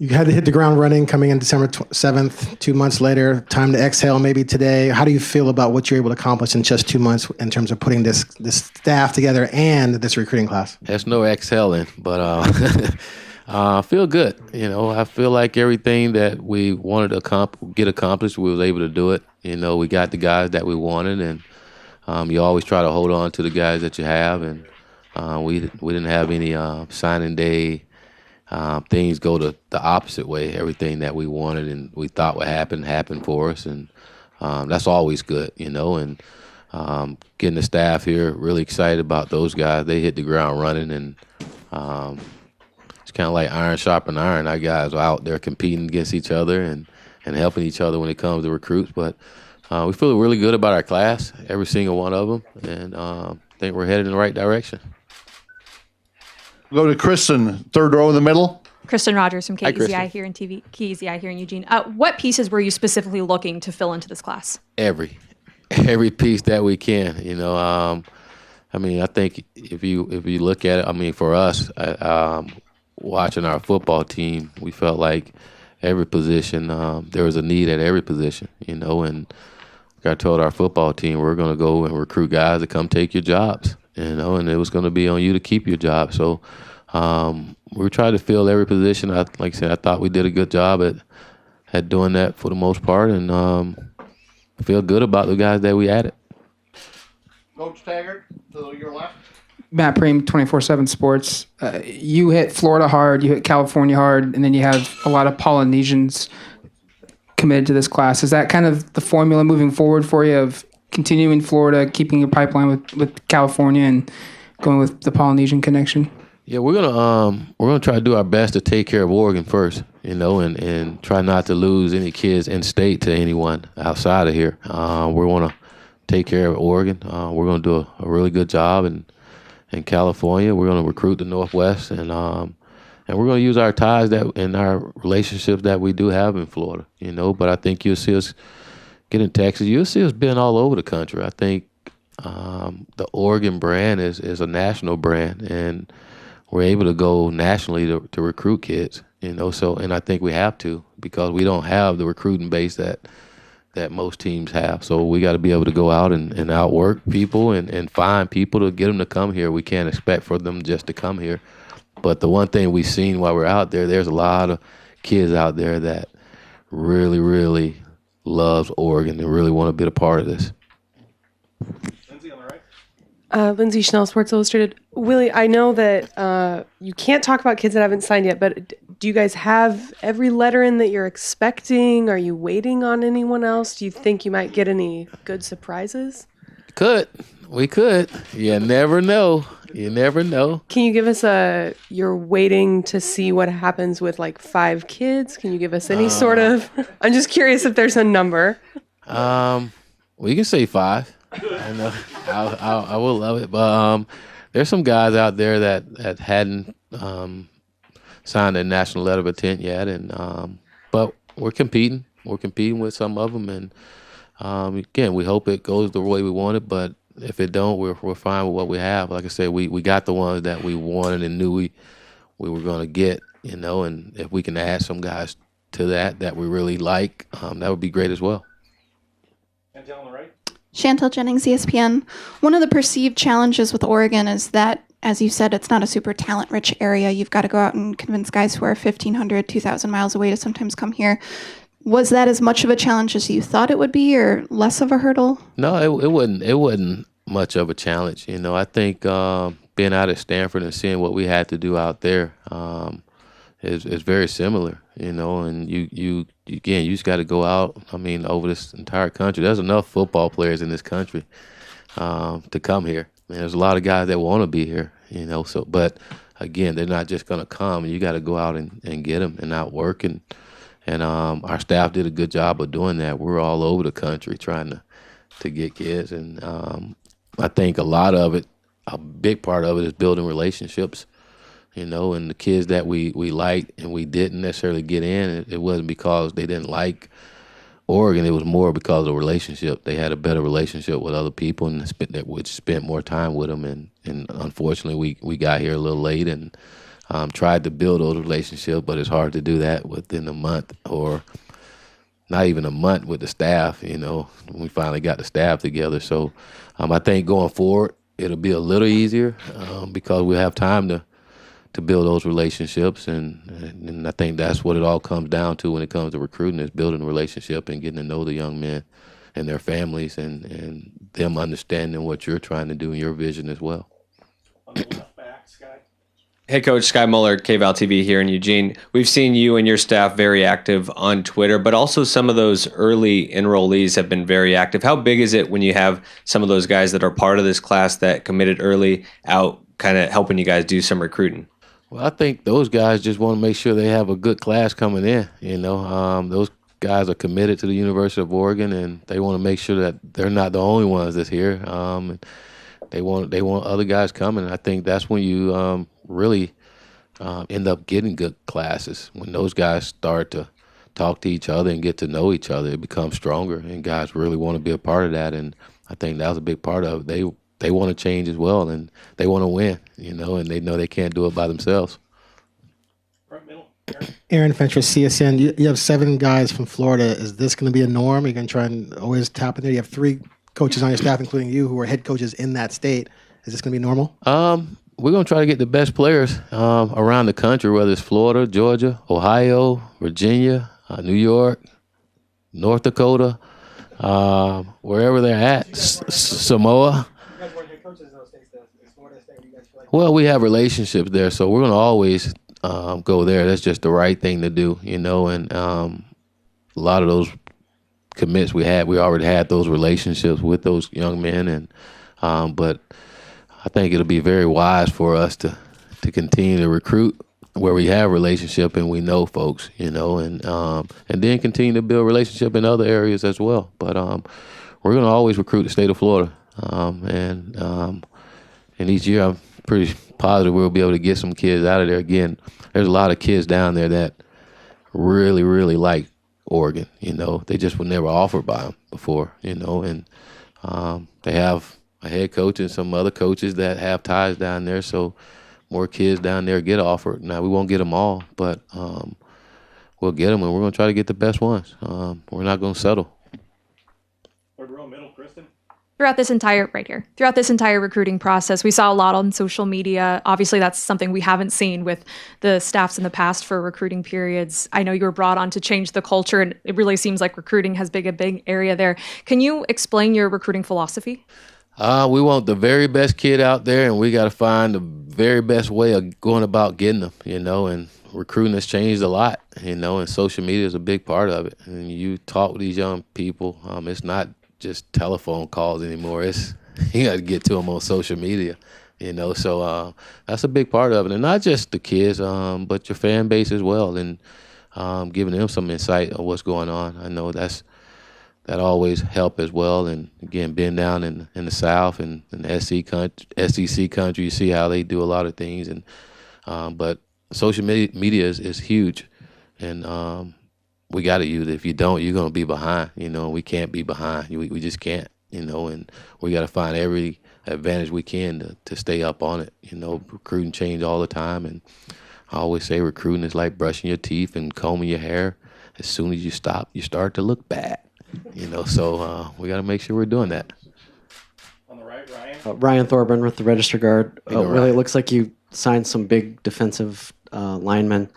You had to hit the ground running coming in December 7th, 2 months later. Time to exhale maybe today. How do you feel about what you're able to accomplish in just 2 months in terms of putting this staff together and this recruiting class? There's no exhaling, but I feel good. I feel like everything that we wanted to get accomplished, we was able to do it. We got the guys that we wanted, and you always try to hold on to the guys that you have. And we didn't have any signing day. Things go the opposite way. Everything that we wanted and we thought would happen happened for us, and that's always good, And getting the staff here, really excited about those guys. They hit the ground running, and it's kind of like iron sharpen iron. Our guys are out there competing against each other and helping each other when it comes to recruits. But we feel really good about our class, every single one of them, and think we're headed in the right direction. Go to Kristen, third row in the middle. Kristen Rogers from Hi, KEZI here in KEZI here in Eugene. What pieces were you specifically looking to fill into this class? Every piece that we can. I think if you look at it, for us, watching our football team, we felt like every position, there was a need at every position. And I told our football team, we're going to go and recruit guys to come take your jobs. And it was going to be on you to keep your job. So we tried to fill every position. Like I said, I thought we did a good job at doing that for the most part, and I feel good about the guys that we added. Coach Taggart, to your left. Matt Preem, 24/7 Sports. You hit Florida hard, you hit California hard, and then you have a lot of Polynesians committed to this class. Is that kind of the formula moving forward for you of continuing Florida, keeping your pipeline with California, and going with the Polynesian connection? Yeah, we're gonna try to do our best to take care of Oregon first, and try not to lose any kids in state to anyone outside of here. We want to take care of Oregon. We're gonna do a really good job in California. We're gonna recruit the Northwest, and we're gonna use our ties and our relationships that we do have in Florida. But I think you'll see us get in Texas. You'll see us being all over the country. I think the Oregon brand is a national brand, and we're able to go nationally to recruit kids, So, and I think we have to, because we don't have the recruiting base that most teams have. So we got to be able to go out and outwork people and find people to get them to come here. We can't expect for them just to come here. But the one thing we've seen while we're out there, there's a lot of kids out there that really, really loves Oregon and really want to be a part of this. Lindsay on the right. Lindsay Schnell, Sports Illustrated. Willie, I know that you can't talk about kids that haven't signed yet, but do you guys have every letter in that you're expecting? Are you waiting on anyone else? Do you think you might get any good surprises? We could. You never know. Can you give us you're waiting to see what happens with like 5 kids? Can you give us any sort of, I'm just curious if there's a number. We can say 5. I know. I will love it. But there's some guys out there that hadn't signed a national letter of intent yet, and but we're competing. We're competing with some of them, and again, we hope it goes the way we want it. But if it don't, we're fine with what we have. Like I said, we got the ones that we wanted and knew we were going to get. And if we can add some guys to that we really like, that would be great as well. And on the right. Chantel Jennings, ESPN. One of the perceived challenges with Oregon is that, as you said, it's not a super talent-rich area. You've got to go out and convince guys who are 1,500, 2,000 miles away to sometimes come here. Was that as much of a challenge as you thought it would be, or less of a hurdle? No, it wasn't much of a challenge. I think being out at Stanford and seeing what we had to do out there is very similar. And you just got to go out. Over this entire country. There's enough football players in this country to come here. And there's a lot of guys that want to be here. So, but again, they're not just going to come. You got to go out and get them and outwork. And our staff did a good job of doing that. We're all over the country trying to get kids. And I think a big part of it is building relationships. And the kids that we liked and we didn't necessarily get in, it wasn't because they didn't like Oregon. It was more because of the relationship. They had a better relationship with other people and spent more time with them. And unfortunately, we got here a little late, and tried to build those relationships, but it's hard to do that within a month or not even a month with the staff, we finally got the staff together. So I think going forward, it'll be a little easier because we have time to build those relationships. And I think that's what it all comes down to when it comes to recruiting is building a relationship and getting to know the young men and their families and them understanding what you're trying to do in your vision as well. Hey, Coach, Sky Muller, KVAL TV here in Eugene. We've seen you and your staff very active on Twitter, but also some of those early enrollees have been very active. How big is it when you have some of those guys that are part of this class that committed early out kind of helping you guys do some recruiting? Well, I think those guys just want to make sure they have a good class coming in. Those guys are committed to the University of Oregon, and they want to make sure that they're not the only ones that's here. They want other guys coming. And I think that's when you really end up getting good classes. When those guys start to talk to each other and get to know each other, it becomes stronger, and guys really want to be a part of that. And I think that was a big part of it. They want to change as well, and they want to win, and they know they can't do it by themselves. Aaron Fentress, CSN. You have 7 guys from Florida. Is this going to be a norm? Are you going to try and always tap in there? You have 3 coaches on your staff, including you, who are head coaches in that state. Is this going to be normal? We're going to try to get the best players around the country, whether it's Florida, Georgia, Ohio, Virginia, New York, North Dakota, wherever they're at, Samoa. You guys weren't head coaches in those states. Is Florida a state where you guys feel like? Well, we have relationships there, so we're going to always go there. That's just the right thing to do, and a lot of those commits we already had those relationships with those young men, but I think it'll be very wise for us to continue to recruit where we have relationship and we know folks, and then continue to build relationship in other areas as well. But we're going to always recruit the state of Florida, and each year I'm pretty positive we'll be able to get some kids out of there. Again, there's a lot of kids down there that really, really like Oregon. They just were never offered by them before. And they have a head coach and some other coaches that have ties down there, so more kids down there get offered. Now, we won't get them all, but we'll get them, and we're going to try to get the best ones. We're not going to settle. Third row, middle, Kristen. Throughout this entire recruiting process, we saw a lot on social media. Obviously, that's something we haven't seen with the staffs in the past for recruiting periods. I know you were brought on to change the culture, and it really seems like recruiting has been a big area there. Can you explain your recruiting philosophy? We want the very best kid out there, and we got to find the very best way of going about getting them, and recruiting has changed a lot, and social media is a big part of it. And you talk with these young people, it's not just telephone calls anymore. It's you got to get to them on social media, so that's a big part of it. And not just the kids, but your fan base as well, and giving them some insight on what's going on. I know that always help as well. And again, being down in the South and in the SEC country, you see how they do a lot of things. And but social media is huge, and we got to use it. If you don't, you're going to be behind. We can't be behind. We just can't. And we got to find every advantage we can to stay up on it. Recruiting change all the time, and I always say recruiting is like brushing your teeth and combing your hair. As soon as you stop, you start to look bad. So we got to make sure we're doing that. On the right, Ryan. Ryan Thorburn with the Register Guard. Ryan. Really, it looks like you signed some big defensive linemen.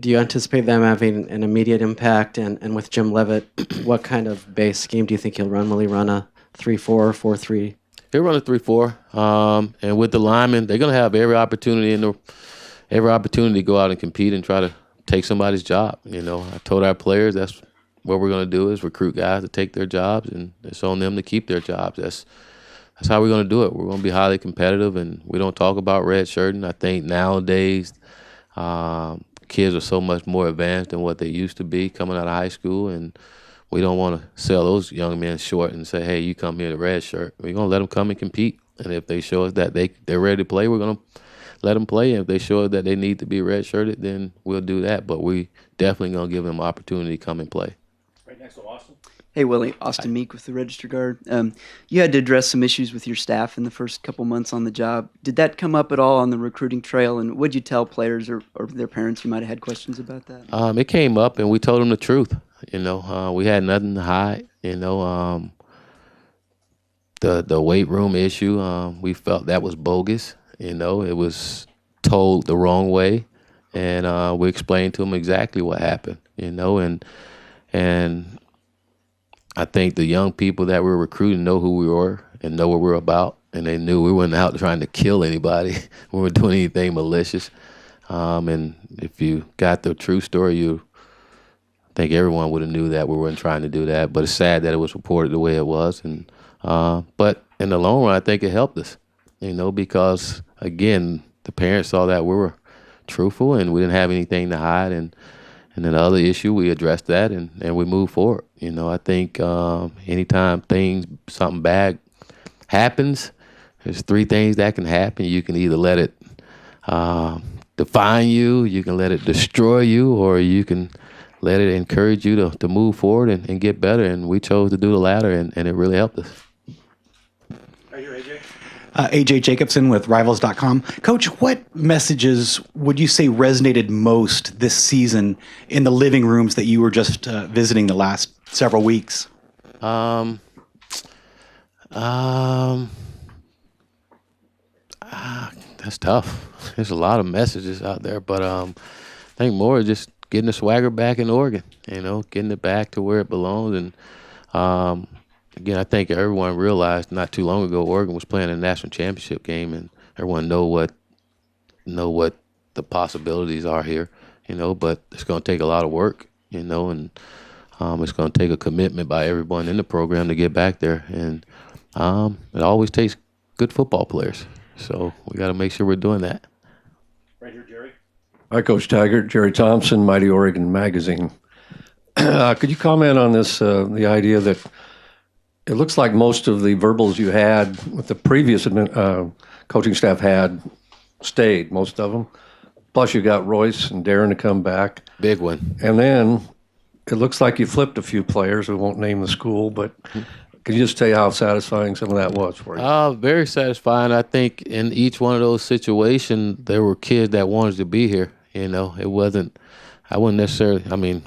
Do you anticipate them having an immediate impact? And with Jim Levitt, what kind of base scheme do you think he'll run? Will he run a 3-4, 4-3? He'll run a 3-4. And with the linemen, they're going to have every opportunity to go out and compete and try to take somebody's job. I told our players that's what we're going to do is recruit guys to take their jobs, and it's on them to keep their jobs. That's how we're going to do it. We're going to be highly competitive, and we don't talk about redshirting. I think nowadays kids are so much more advanced than what they used to be coming out of high school, and we don't want to sell those young men short and say, hey, you come here to redshirt. We're going to let them come and compete, and if they show us that they're ready to play, we're going to let them play. And if they show us that they need to be redshirted, then we'll do that. But we definitely going to give them an opportunity to come and play. Right next to Austin. Hey, Willie. Austin Meek with the Register Guard. You had to address some issues with your staff in the first couple months on the job. Did that come up at all on the recruiting trail? And would you tell players or their parents who might have had questions about that? It came up, and we told them the truth. We had nothing to hide. The weight room issue, we felt that was bogus. It was told the wrong way, and we explained to them exactly what happened. And I think the young people that we're recruiting know who we were and know what we're about, and they knew we weren't out trying to kill anybody. We weren't doing anything malicious. And if you got the true story, I think everyone would have knew that we weren't trying to do that. But it's sad that it was reported the way it was. And but in the long run, I think it helped us, because again, the parents saw that we were truthful and we didn't have anything to hide. And then the other issue, we addressed that and we moved forward. I think anytime something bad happens, there's three things that can happen. You can either let it define you, you can let it destroy you, or you can let it encourage you to move forward and get better. And we chose to do the latter, and it really helped us. Right here, AJ. AJ Jacobson with Rivals.com. Coach, what messages would you say resonated most this season in the living rooms that you were just visiting the last several weeks? That's tough. There's a lot of messages out there, but I think more just getting the swagger back in Oregon, getting it back to where it belongs. And again, I think everyone realized not too long ago Oregon was playing a national championship game, and everyone know what the possibilities are here, but it's going to take a lot of work, and it's going to take a commitment by everyone in the program to get back there. And it always takes good football players. So we got to make sure we're doing that. Right here, Jerry. Hi, Coach Taggart. Jerry Thompson, Mighty Oregon Magazine. Could you comment on this, the idea that it looks like most of the verbals you had with the previous coaching staff had stayed, most of them. Plus you got Royce and Darren to come back. Big one. And then it looks like you flipped a few players. We won't name the school, but can you just tell you how satisfying some of that was for you? Very satisfying. I think in each one of those situations, there were kids that wanted to be here. It wasn't, I wouldn't necessarily,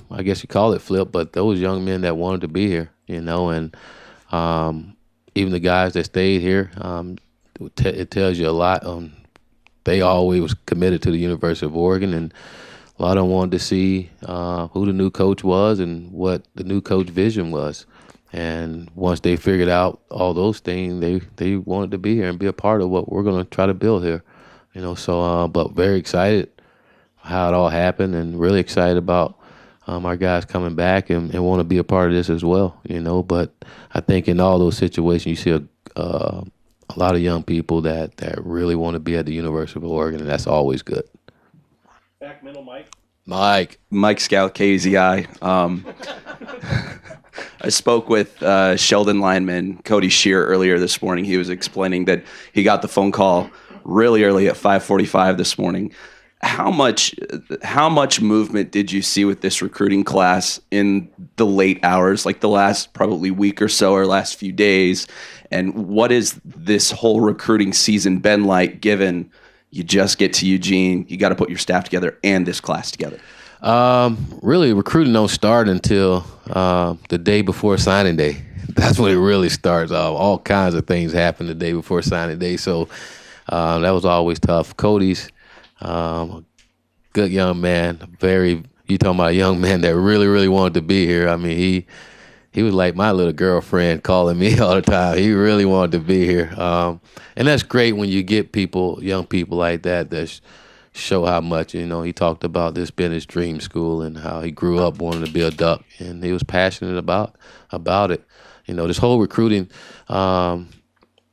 I guess you call it flip, but those young men that wanted to be here, and even the guys that stayed here, it tells you a lot. They always was committed to the University of Oregon, and a lot of them wanted to see who the new coach was and what the new coach vision was. And once they figured out all those things, they wanted to be here and be a part of what we're going to try to build here. But very excited how it all happened, and really excited about our guys coming back and want to be a part of this as well. But I think in all those situations, you see a lot of young people that really want to be at the University of Oregon, and that's always good. Back middle, Mike. Mike Scout, KZI. I spoke with Sheldon lineman Cody Shear earlier this morning. He was explaining that he got the phone call really early at 5:45 this morning. How much movement did you see with this recruiting class in the late hours, like the last probably week or so or last few days? And what is this whole recruiting season been like, given you just get to Eugene, you got to put your staff together and this class together? Really, recruiting don't start until the day before signing day. That's when it really starts. All kinds of things happen the day before signing day. So that was always tough. Cody's good young man. You talking about a young man that really, really wanted to be here. He was like my little girlfriend, calling me all the time. He really wanted to be here. And that's great when you get young people like that show how much, he talked about this being his dream school and how he grew up wanting to be a Duck, and he was passionate about it. This whole recruiting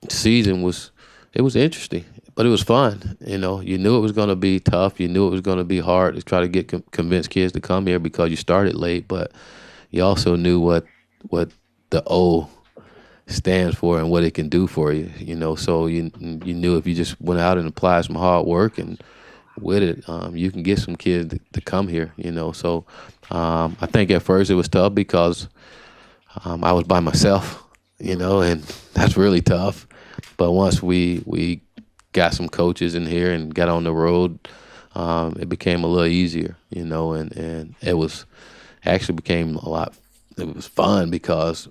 season was interesting, but it was fun. You knew it was going to be tough. You knew it was going to be hard to try to get convince kids to come here because you started late, but you also knew what the O stands for and what it can do for you. So you knew if you just went out and applied some hard work and with it, you can get some kids to come here, So I think at first it was tough because I was by myself, and that's really tough. But once we got some coaches in here and got on the road, it became a little easier, and it was actually became a lot. It was fun because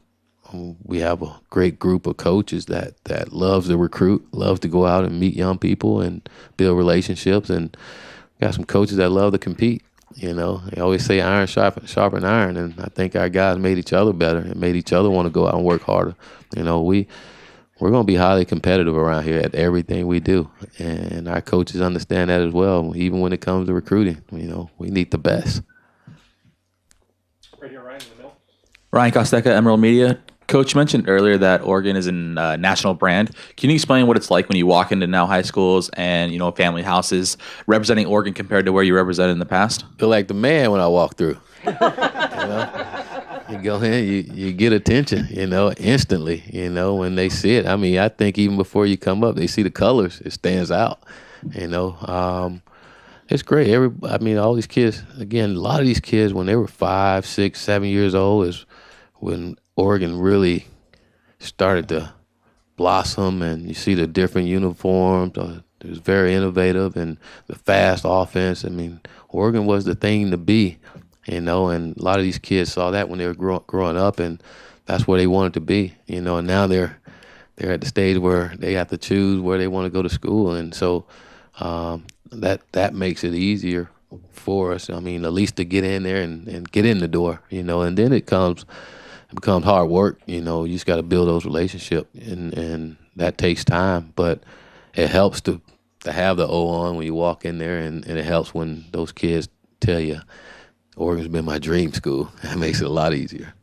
we have a great group of coaches that loves to recruit, loves to go out and meet young people and build relationships, and got some coaches that love to compete. They always say iron sharpen iron, and I think our guys made each other better and made each other want to go out and work harder. We're going to be highly competitive around here at everything we do, and our coaches understand that as well. Even when it comes to recruiting, we need the best. Right here, Ryan, in the middle. Ryan Costeca, Emerald Media. Coach mentioned earlier that Oregon is a national brand. Can you explain what it's like when you walk into now high schools and family houses representing Oregon compared to where you represented in the past? Feel like the man when I walk through. You go in, you get attention, instantly. When they see it. I mean, I think even before you come up, they see the colors. It stands out. It's great. All these kids. Again, a lot of these kids when they were 5, 6, 7 years old is when Oregon really started to blossom, and you see the different uniforms. It was very innovative, and the fast offense. I mean, Oregon was the thing to be, and a lot of these kids saw that when they were growing up, and that's where they wanted to be, and now they're at the stage where they have to choose where they want to go to school, and so that makes it easier for us. I mean, at least to get in there and get in the door, and then it becomes hard work. You just got to build those relationships, and that takes time. But it helps to have the O on when you walk in there, and it helps when those kids tell you, Oregon's been my dream school. That makes it a lot easier.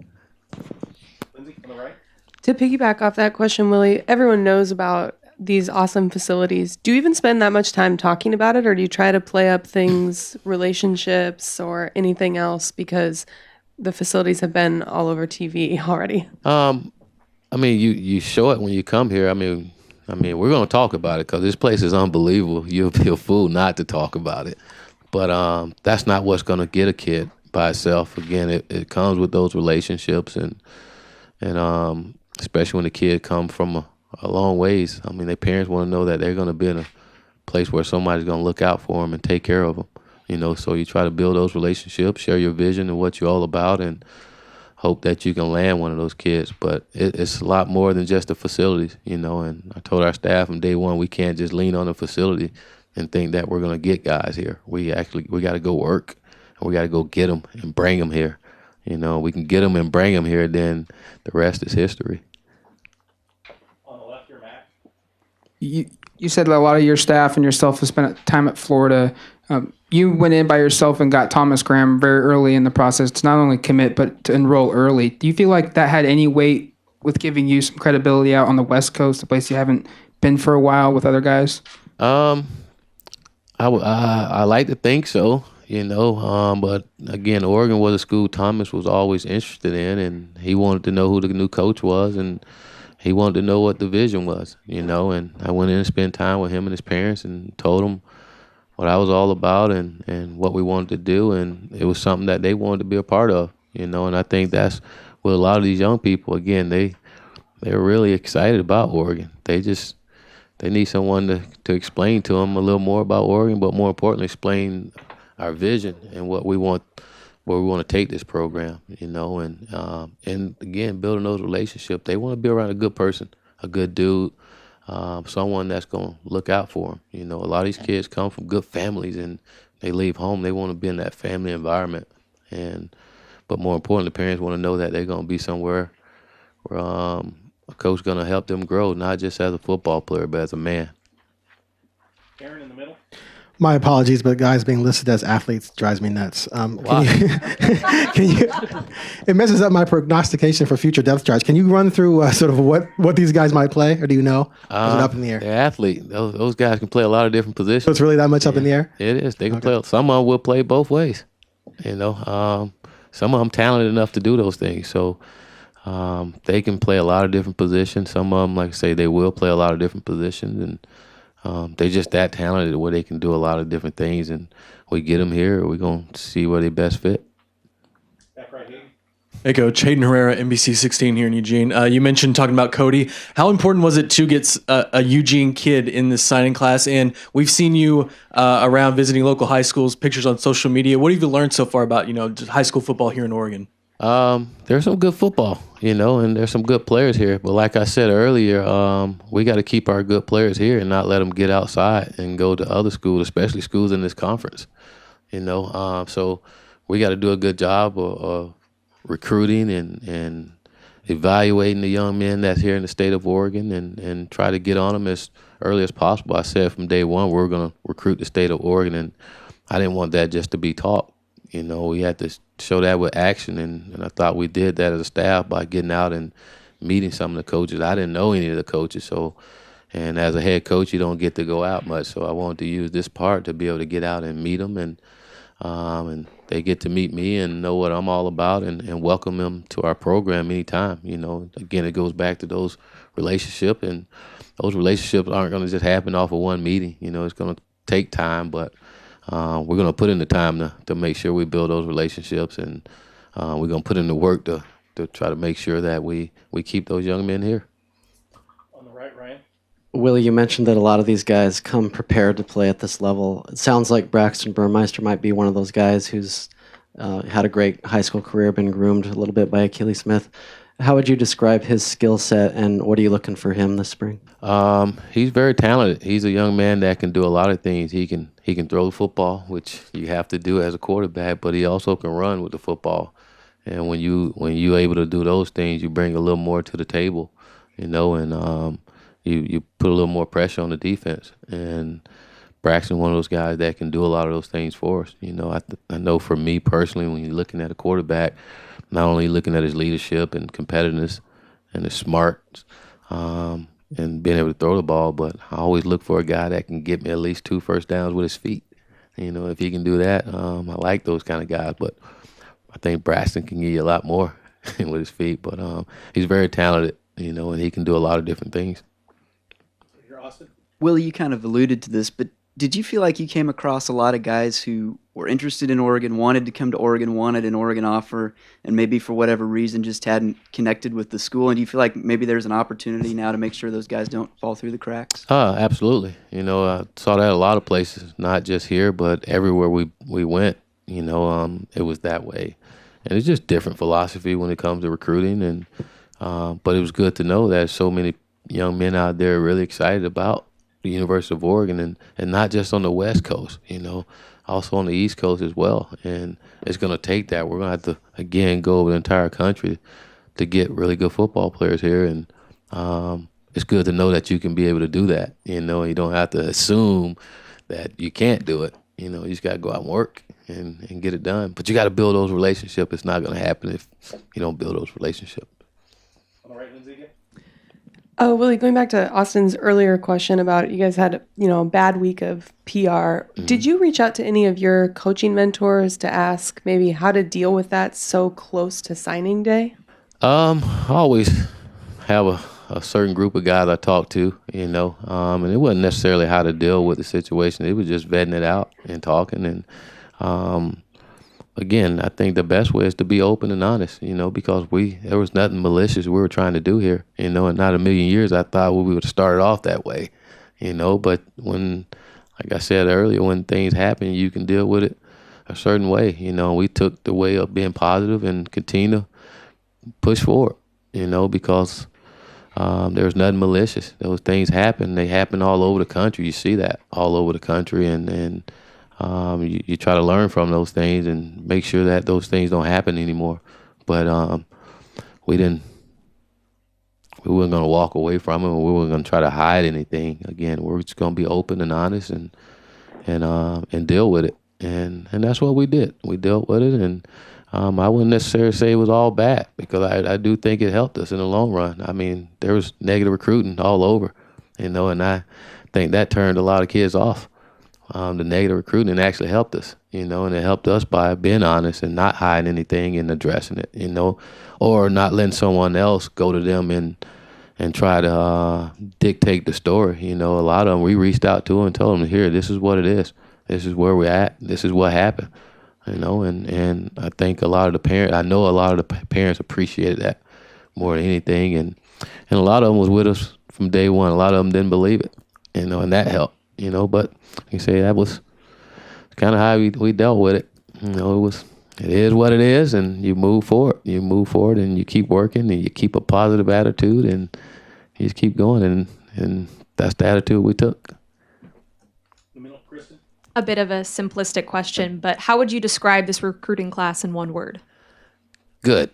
Lindsay, on the right. To piggyback off that question, Willie, everyone knows about these awesome facilities. Do you even spend that much time talking about it, or do you try to play up things, relationships, or anything else because the facilities have been all over TV already? You show it when you come here. I mean, we're going to talk about it because this place is unbelievable. You'll be a fool not to talk about it. But that's not what's going to get a kid by itself. Again, it comes with those relationships, and especially when the kid comes from a long ways. I mean, their parents want to know that they're going to be in a place where somebody's going to look out for them and take care of them. So you try to build those relationships, share your vision and what you're all about, and hope that you can land one of those kids. But it's a lot more than just the facilities, and I told our staff from day one, we can't just lean on the facility and think that we're going to get guys here. We got to go work, and we got to go get them and bring them here. We can get them and bring them here, then the rest is history. On the left, your Matt. You said that a lot of your staff and yourself have spent time at Florida. You went in by yourself and got Thomas Graham very early in the process to not only commit but to enroll early. Do you feel like that had any weight with giving you some credibility out on the West Coast, a place you haven't been for a while with other guys? I like to think so, but again, Oregon was a school Thomas was always interested in, and he wanted to know who the new coach was, and he wanted to know what the vision was, and I went in and spent time with him and his parents and told him what I was all about and what we wanted to do, and it was something that they wanted to be a part of, and I think that's with a lot of these young people. Again, they're really excited about Oregon. They need someone to explain to them a little more about Oregon, but more importantly, explain our vision and what we want, where we want to take this program, and again, building those relationships. They want to be around a good person, a good dude, someone that's going to look out for them. A lot of these kids come from good families, and they leave home. They want to be in that family environment, but more importantly, parents want to know that they're going to be somewhere where a coach going to help them grow, not just as a football player, but as a man. Aaron in the middle. My apologies, but guys being listed as athletes drives me nuts. Can you, it messes up my prognostication for future depth charts. Can you run through sort of what these guys might play, or do you know? Or is it up in the air? They're athletes. Those guys can play a lot of different positions. So it's really that much up in the air? It is. They can play. Some of them will play both ways. Some of them talented enough to do those things. So they can play a lot of different positions. Some of them, like I say, they will play a lot of different positions, and they're just that talented where they can do a lot of different things. And we get them here, we're going to see where they best fit. Back right here. Hey, Coach. Hayden Herrera, NBC16 here in Eugene. You mentioned talking about Cody. How important was it to get a Eugene kid in this signing class? And we've seen you around visiting local high schools, pictures on social media. What have you learned so far about, just high school football here in Oregon? There's some good football, and there's some good players here. But like I said earlier, we got to keep our good players here and not let them get outside and go to other schools, especially schools in this conference. So we got to do a good job of recruiting and evaluating the young men that's here in the state of Oregon and try to get on them as early as possible. I said from day one we're going to recruit the state of Oregon, and I didn't want that just to be talk. We had to show that with action, and I thought we did that as a staff by getting out and meeting some of the coaches. I didn't know any of the coaches, and as a head coach, you don't get to go out much, so I wanted to use this part to be able to get out and meet them, and they get to meet me and know what I'm all about and welcome them to our program anytime. Again, it goes back to those relationships, and those relationships aren't going to just happen off of one meeting. It's going to take time, but we're going to put in the time to make sure we build those relationships, and we're going to put in the work to try to make sure that we keep those young men here. On the right, Ryan. Willie, you mentioned that a lot of these guys come prepared to play at this level. It sounds like Braxton Burmeister might be one of those guys who's had a great high school career, been groomed a little bit by Achilles Smith. How would you describe his skill set, and what are you looking for him this spring? He's very talented. He's a young man that can do a lot of things. He can throw the football, which you have to do as a quarterback, but he also can run with the football. And when you're able to do those things, you bring a little more to the table, and you put a little more pressure on the defense. And Braxton's one of those guys that can do a lot of those things for us. I know for me personally, when you're looking at a quarterback, not only looking at his leadership and competitiveness and his smarts and being able to throw the ball, but I always look for a guy that can get me at least 2 first downs with his feet. If he can do that, I like those kind of guys. But I think Braxton can give you a lot more with his feet. But he's very talented, and he can do a lot of different things. Willie, you kind of alluded to this, but did you feel like you came across a lot of guys who were interested in Oregon, wanted to come to Oregon, wanted an Oregon offer, and maybe for whatever reason just hadn't connected with the school? And do you feel like maybe there's an opportunity now to make sure those guys don't fall through the cracks? Absolutely. I saw that a lot of places, not just here, but everywhere we went. It was that way. And it's just different philosophy when it comes to recruiting. And but it was good to know that so many young men out there are really excited about the University of Oregon, and not just on the West Coast, also on the East Coast as well. And it's going to take that. We're going to have to, again, go over the entire country to get really good football players here. And it's good to know that you can be able to do that. You don't have to assume that you can't do it. You just got to go out and work and get it done. But you got to build those relationships. It's not going to happen if you don't build those relationships. On the right, Lindsay again. Oh, Willie, going back to Austin's earlier question about you guys had, a bad week of PR. Mm-hmm. Did you reach out to any of your coaching mentors to ask maybe how to deal with that so close to signing day? I always have a certain group of guys I talk to, and it wasn't necessarily how to deal with the situation. It was just vetting it out and talking. And again, I think the best way is to be open and honest, because there was nothing malicious we were trying to do here, and not a million years I thought we would have started off that way, but when, like I said earlier, when things happen, you can deal with it a certain way. We took the way of being positive and continue to push forward, because there's nothing malicious. Those things happen. They happen all over the country. You see that all over the country, and you try to learn from those things and make sure that those things don't happen anymore. But we weren't going to walk away from it. We weren't going to try to hide anything. Again, we're just going to be open and honest and deal with it. And that's what we did. We dealt with it, and I wouldn't necessarily say it was all bad, because I do think it helped us in the long run. I mean, there was negative recruiting all over, and I think that turned a lot of kids off. The negative recruiting actually helped us, and it helped us by being honest and not hiding anything and addressing it, or not letting someone else go to them and try to dictate the story. A lot of them, we reached out to them and told them, here, this is what it is. This is where we're at. This is what happened. and I think a lot of the parents, I know a lot of the parents appreciated that more than anything, and a lot of them was with us from day one. A lot of them didn't believe it, and that helped, but you say that was kind of how we dealt with it. It is what it is, and you move forward. You move forward, and you keep working, and you keep a positive attitude, and you just keep going, and that's the attitude we took. A bit of a simplistic question, but how would you describe this recruiting class in one word? Good.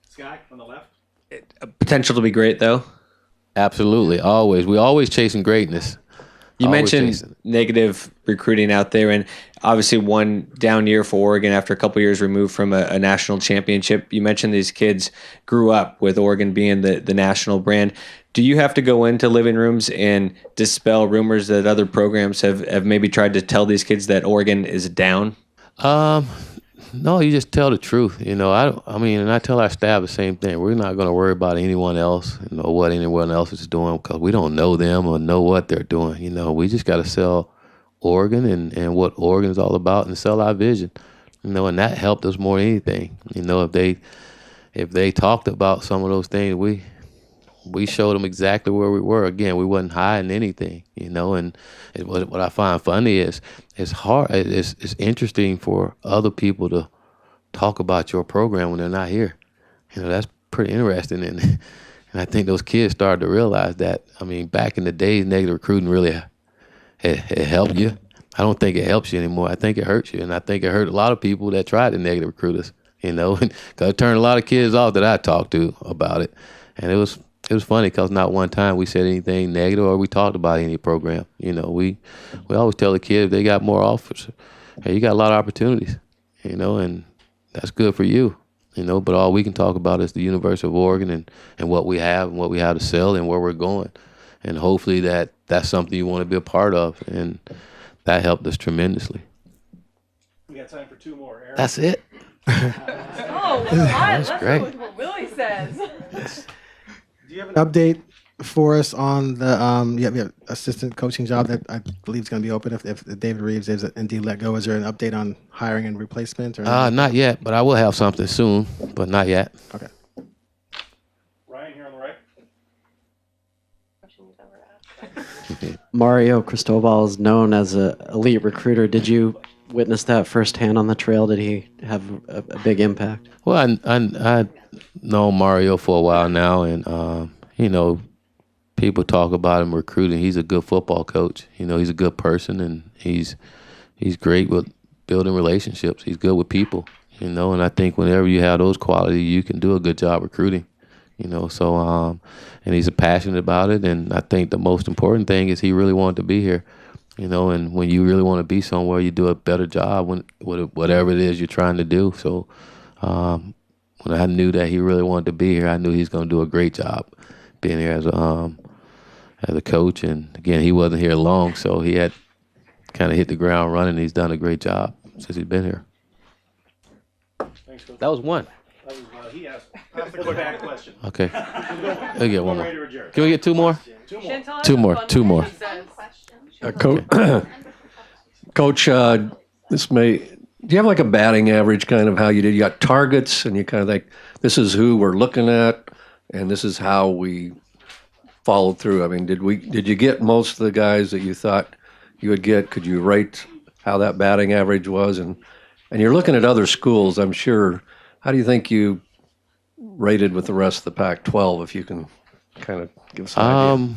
Sky on the left. Potential to be great, though. Absolutely, always. We always chasing greatness. You Always mentioned chasing. negative recruiting out there, and obviously one down year for Oregon after a couple years removed from a national championship. You mentioned these kids grew up with Oregon being the national brand. Do you have to go into living rooms and dispel rumors that other programs have maybe tried to tell these kids that Oregon is down? No, you just tell the truth. And I tell our staff the same thing. We're not going to worry about anyone else, what anyone else is doing, because we don't know them or know what they're doing. We just got to sell Oregon and what Oregon is all about, and sell our vision. And that helped us more than anything. If they talked about some of those things, we showed them exactly where we were. Again, we wasn't hiding anything, and what I find funny is it's hard. It's interesting for other people to talk about your program when they're not here. That's pretty interesting, and I think those kids started to realize that. Back in the days, negative recruiting really it helped you. I don't think it helps you anymore. I think it hurts you, and I think it hurt a lot of people that tried to negative recruit us. Because it turned a lot of kids off that I talked to about it, and it was funny because not one time we said anything negative or we talked about any program. We always tell the kids if they got more offers, hey, you got a lot of opportunities, and that's good for you, but all we can talk about is the University of Oregon and what we have and what we have to sell and where we're going. And hopefully that's something you want to be a part of. And that helped us tremendously. We got time for two more. Aaron. That's it. That's great. what Willie says. Do you have an update for us on the you have assistant coaching job that I believe is going to be open if David Reeves is indeed let go? Is there an update on hiring and replacement? Or Not yet, but I will have something soon, but not yet. Okay. Ryan here on the right. Mario Cristobal is known as an elite recruiter. Did you witness that firsthand on the trail? Did he have a big impact? Well, I know Mario for a while now, and people talk about him recruiting. He's a good football coach. He's a good person, and he's great with building relationships. He's good with people. And I think whenever you have those qualities, you can do a good job recruiting. And he's passionate about it. And I think the most important thing is he really wanted to be here. And when you really want to be somewhere, you do a better job whatever it is you're trying to do. So when I knew that he really wanted to be here, I knew he's going to do a great job being here as a coach. And again, he wasn't here long, so he had kind of hit the ground running. He's done a great job since he's been here. Thanks, Coach. That was one. That was he asked. That's the quarterback question. Okay. We'll get one more. Can we get two more? Two more. Two more. Coach, do you have like a batting average kind of how you did? You got targets and you kind of like, this is who we're looking at and this is how we followed through. Did you get most of the guys that you thought you would get? Could you rate how that batting average was? And you're looking at other schools, I'm sure. How do you think you rated with the rest of the Pac-12, if you can kind of give us an idea?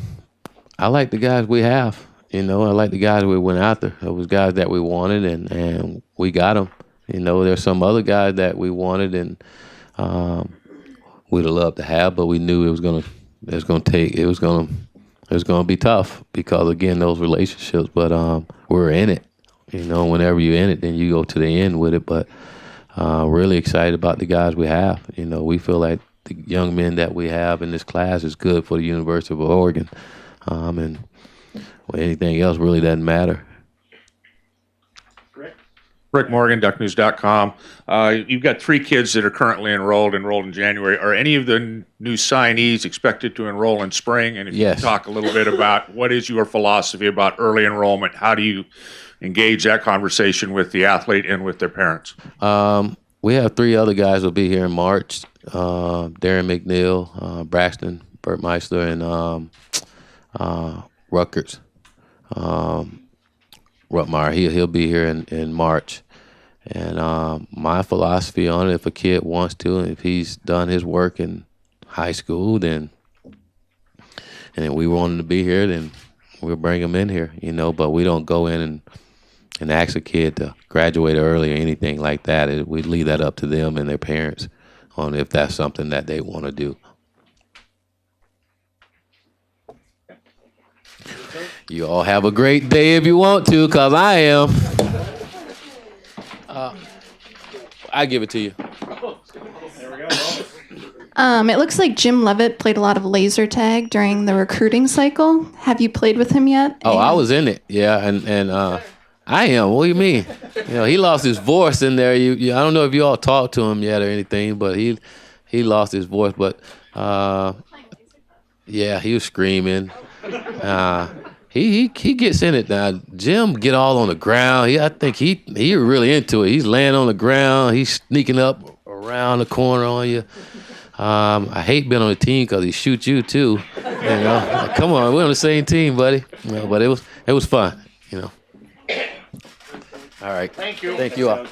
I like the guys we have. I like the guys we went after. It was guys that we wanted, and we got them. There's some other guys that we wanted, and we'd have loved to have, but we knew it was gonna be tough because again, those relationships. But we're in it. Whenever you're in it, then you go to the end with it. But really excited about the guys we have. We feel like the young men that we have in this class is good for the University of Oregon, and anything else really doesn't matter. Rick? Rick Morgan, ducknews.com. You've got 3 kids that are currently enrolled in January. Are any of the new signees expected to enroll in spring? And if Yes. you could talk a little bit about what is your philosophy about early enrollment? How do you engage that conversation with the athlete and with their parents? We have 3 other guys will be here in March. Darren McNeil, Braxton Burtmeister, and Rutgers. Rutmeyer, he'll be here in March. And my philosophy on it, if a kid wants to, and if he's done his work in high school, and we want him to be here, then we'll bring him in here, But we don't go in and ask a kid to graduate early or anything like that. We leave that up to them and their parents on if that's something that they want to do. You all have a great day if you want to, because I am. I give it to you. It looks like Jim Levitt played a lot of laser tag during the recruiting cycle. Have you played with him yet? Oh, I was in it, yeah, and I am. What do you mean? He lost his voice in there. I don't know if you all talked to him yet or anything, but he lost his voice. But yeah, he was screaming. He gets in it now. Jim get all on the ground. I think he really into it. He's laying on the ground. He's sneaking up around the corner on you. I hate being on the team because he shoots you too. Come on, we're on the same team, buddy. But it was fun. All right. Thank you. Thank you all.